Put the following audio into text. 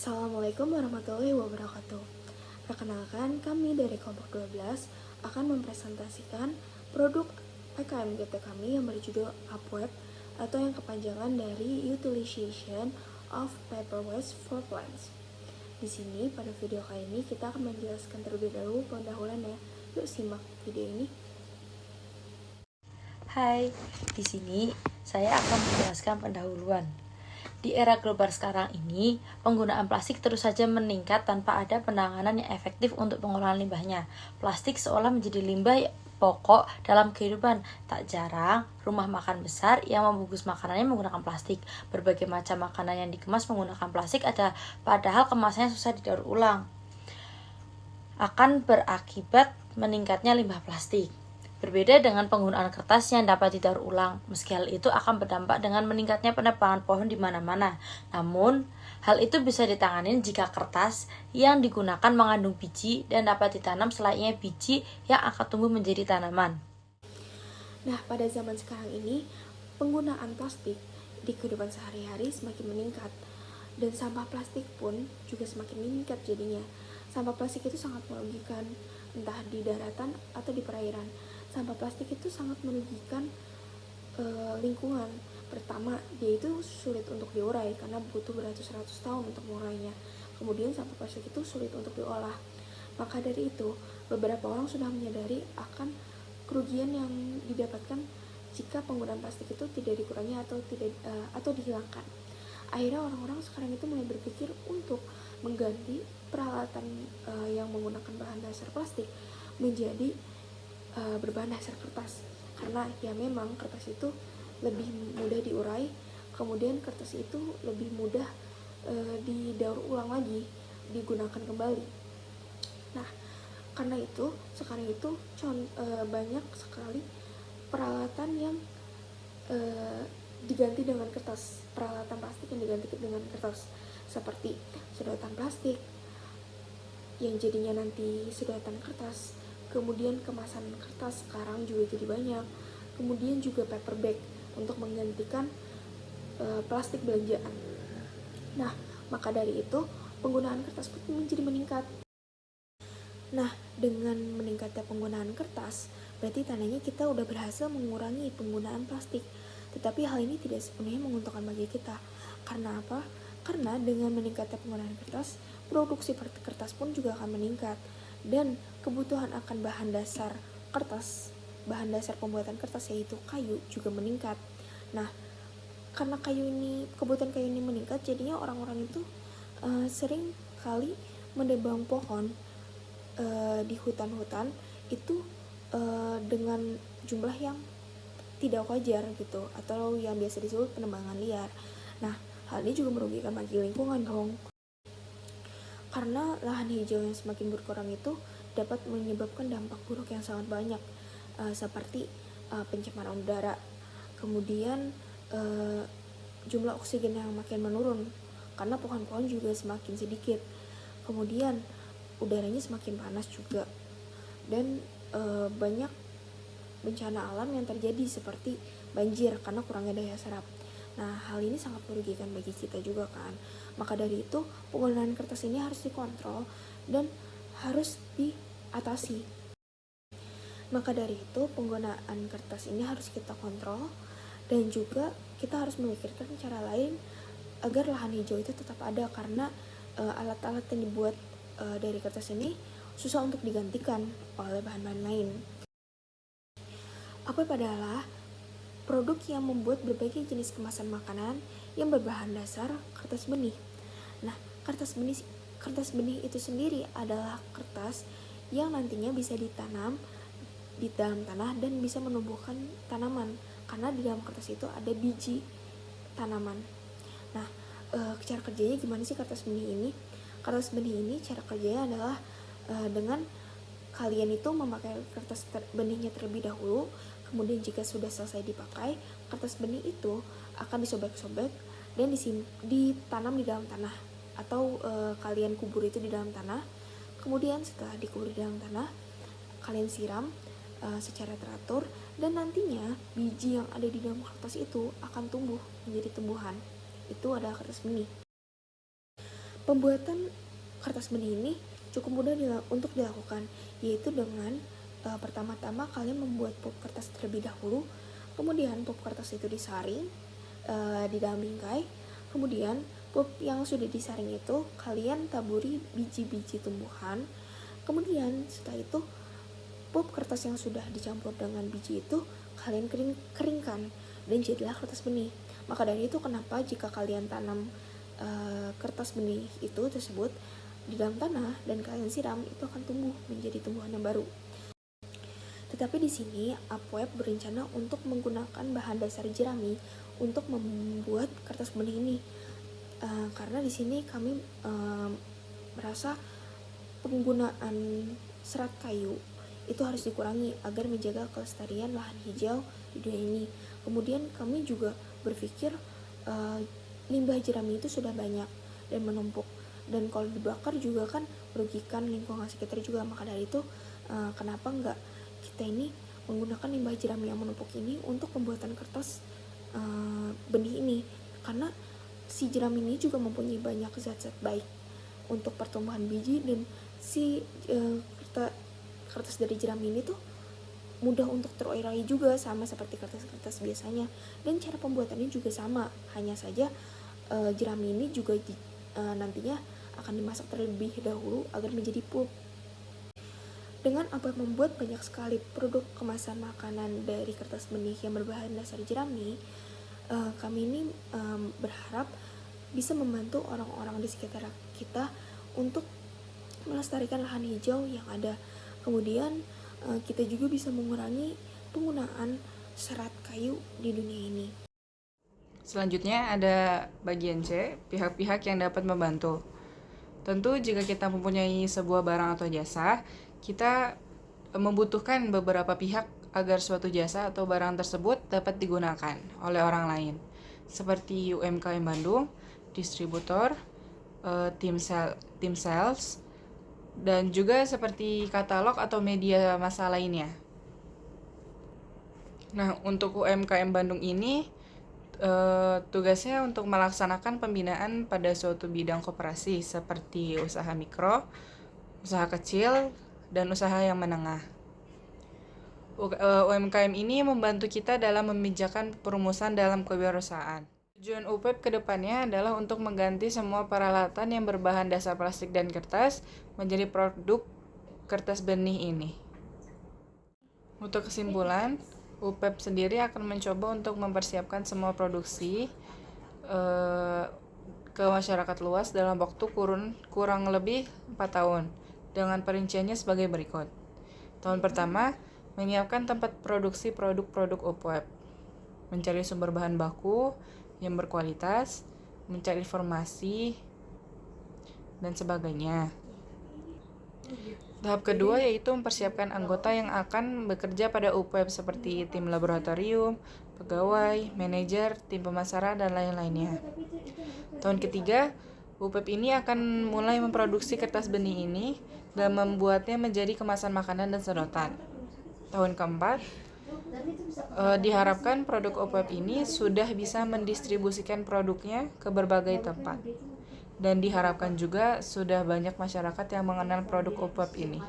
Assalamualaikum warahmatullahi wabarakatuh. Perkenalkan, kami dari kelompok 12 akan mempresentasikan produk PKM GT kami yang berjudul Upweb atau yang kepanjangan dari Utilization of Paper Waste for Plants. Di sini pada video kali ini kita akan menjelaskan terlebih dahulu pendahuluan ya. Yuk simak video ini. Hai, di sini saya akan menjelaskan pendahuluan. Di era global sekarang ini, penggunaan plastik terus saja meningkat tanpa ada penanganan yang efektif untuk pengelolaan limbahnya. Plastik seolah menjadi limbah pokok dalam kehidupan. Tak jarang, rumah makan besar yang membungkus makanannya menggunakan plastik. Berbagai macam makanan yang dikemas menggunakan plastik ada, padahal kemasannya susah didaur ulang. Akan berakibat meningkatnya limbah plastik. Berbeda dengan penggunaan kertas yang dapat didaur ulang, meski hal itu akan berdampak dengan meningkatnya penebangan pohon di mana-mana. Namun, hal itu bisa ditangani jika kertas yang digunakan mengandung biji dan dapat ditanam selayaknya biji yang akan tumbuh menjadi tanaman. Nah, pada zaman sekarang ini, penggunaan plastik di kehidupan sehari-hari semakin meningkat. Dan sampah plastik pun juga semakin meningkat jadinya. Sampah plastik itu sangat merugikan, entah di daratan atau di perairan. Sampah plastik itu sangat merugikan lingkungan. Pertama, dia itu sulit untuk diurai karena butuh beratus-ratus tahun untuk mengurainya. Kemudian sampah plastik itu sulit untuk diolah. Maka dari itu, beberapa orang sudah menyadari akan kerugian yang didapatkan jika penggunaan plastik itu tidak dikurangi atau dihilangkan. Akhirnya orang-orang sekarang itu mulai berpikir untuk mengganti peralatan yang menggunakan bahan dasar plastik menjadi berbahan dasar kertas, karena ya memang kertas itu lebih mudah diurai, kemudian kertas itu lebih mudah didaur ulang lagi, digunakan kembali. Nah, karena itu sekarang itu banyak sekali peralatan yang diganti dengan kertas, peralatan plastik yang diganti dengan kertas, seperti sedotan plastik yang jadinya nanti sedotan kertas, kemudian kemasan kertas sekarang juga jadi banyak, kemudian juga paper bag untuk menggantikan plastik belanjaan. Nah, maka dari itu penggunaan kertas pun menjadi meningkat. Nah, dengan meningkatnya penggunaan kertas, berarti tandanya kita udah berhasil mengurangi penggunaan plastik. Tetapi hal ini tidak sepenuhnya menguntungkan bagi kita. Karena apa? Karena dengan meningkatnya penggunaan kertas, produksi kertas pun juga akan meningkat. Dan kebutuhan akan bahan dasar kertas, bahan dasar pembuatan kertas yaitu kayu juga meningkat. Nah, karena kebutuhan kayu ini meningkat, jadinya orang-orang itu sering kali menebang pohon di hutan-hutan itu dengan jumlah yang tidak wajar gitu, atau yang biasa disebut penebangan liar. Nah, hal ini juga merugikan bagi lingkungan dong, karena lahan hijau yang semakin berkurang itu dapat menyebabkan dampak buruk yang sangat banyak, seperti pencemaran udara, kemudian jumlah oksigen yang makin menurun karena pohon-pohon juga semakin sedikit, kemudian udaranya semakin panas juga, dan banyak bencana alam yang terjadi seperti banjir karena kurangnya daya serap. Nah, hal ini sangat merugikan bagi kita juga kan. Maka dari itu, penggunaan kertas ini harus dikontrol dan harus diatasi. Maka dari itu, penggunaan kertas ini harus kita kontrol, dan juga kita harus memikirkan cara lain agar lahan hijau itu tetap ada, karena alat-alat yang dibuat dari kertas ini susah untuk digantikan oleh bahan-bahan lain. Upweb adalah produk yang membuat berbagai jenis kemasan makanan yang berbahan dasar kertas benih. Nah, kertas benih itu sendiri adalah kertas yang nantinya bisa ditanam di dalam tanah dan bisa menumbuhkan tanaman, karena di dalam kertas itu ada biji tanaman. Nah, cara kerjanya gimana sih kertas benih ini? Kertas benih ini cara kerjanya adalah dengan kalian itu memakai kertas benihnya terlebih dahulu. Kemudian jika sudah selesai dipakai, kertas benih itu akan disobek-sobek dan ditanam di dalam tanah, atau kalian kubur itu di dalam tanah. Kemudian setelah dikubur di dalam tanah, kalian siram secara teratur, dan nantinya biji yang ada di dalam kertas itu akan tumbuh menjadi tumbuhan. Itu adalah kertas benih. Pembuatan kertas benih ini cukup mudah untuk dilakukan, yaitu dengan pertama-tama kalian membuat pulp kertas terlebih dahulu, kemudian pulp kertas itu disaring di dalam bingkai, kemudian pulp yang sudah disaring itu kalian taburi biji-biji tumbuhan, kemudian setelah itu pulp kertas yang sudah dicampur dengan biji itu kalian keringkan dan jadilah kertas benih. Maka dari itu kenapa jika kalian tanam kertas benih itu tersebut di dalam tanah dan kalian siram, itu akan tumbuh menjadi tumbuhan yang baru. Tetapi di sini Upweb berencana untuk menggunakan bahan dasar jerami untuk membuat kertas benih ini, karena di sini kami merasa penggunaan serat kayu itu harus dikurangi agar menjaga kelestarian lahan hijau di dunia ini. Kemudian kami juga berpikir limbah jerami itu sudah banyak dan menumpuk, dan kalau dibakar juga kan merugikan lingkungan sekitar juga. Maka dari itu kenapa enggak kita ini menggunakan limbah jerami yang menumpuk ini untuk pembuatan kertas benih ini, karena si jerami ini juga mempunyai banyak zat-zat baik untuk pertumbuhan biji, dan si kertas dari jerami ini tuh mudah untuk terurai juga, sama seperti kertas-kertas biasanya, dan cara pembuatannya juga sama, hanya saja jerami ini juga nantinya akan dimasak terlebih dahulu agar menjadi pulp. Dengan Upweb membuat banyak sekali produk kemasan makanan dari kertas benih yang berbahan dasar jerami, kami ini berharap bisa membantu orang-orang di sekitar kita untuk melestarikan lahan hijau yang ada. Kemudian kita juga bisa mengurangi penggunaan serat kayu di dunia ini. Selanjutnya ada bagian C, pihak-pihak yang dapat membantu. Tentu jika kita mempunyai sebuah barang atau jasa, kita membutuhkan beberapa pihak agar suatu jasa atau barang tersebut dapat digunakan oleh orang lain, seperti UMKM Bandung, distributor, tim sales, dan juga seperti katalog atau media massa lainnya. Nah, untuk UMKM Bandung ini tugasnya untuk melaksanakan pembinaan pada suatu bidang koperasi seperti usaha mikro, usaha kecil, dan usaha yang menengah. UMKM ini membantu kita dalam memijakan perumusan dalam kewirausahaan. Tujuan Upweb ke depannya adalah untuk mengganti semua peralatan yang berbahan dasar plastik dan kertas menjadi produk kertas benih ini. Untuk kesimpulan, Upweb sendiri akan mencoba untuk mempersiapkan semua produksi ke masyarakat luas dalam waktu kurang lebih 4 tahun, dengan perinciannya sebagai berikut. Tahun pertama, menyiapkan tempat produksi produk-produk Upweb, mencari sumber bahan baku yang berkualitas, mencari informasi, dan sebagainya. Tahap kedua yaitu mempersiapkan anggota yang akan bekerja pada Upweb seperti tim laboratorium, pegawai, manajer, tim pemasaran, dan lain-lainnya. Tahun ketiga, Upweb ini akan mulai memproduksi kertas benih ini dan membuatnya menjadi kemasan makanan dan sedotan. Tahun keempat, diharapkan produk Upweb ini sudah bisa mendistribusikan produknya ke berbagai tempat. Dan diharapkan juga sudah banyak masyarakat yang mengenal produk Upweb ini.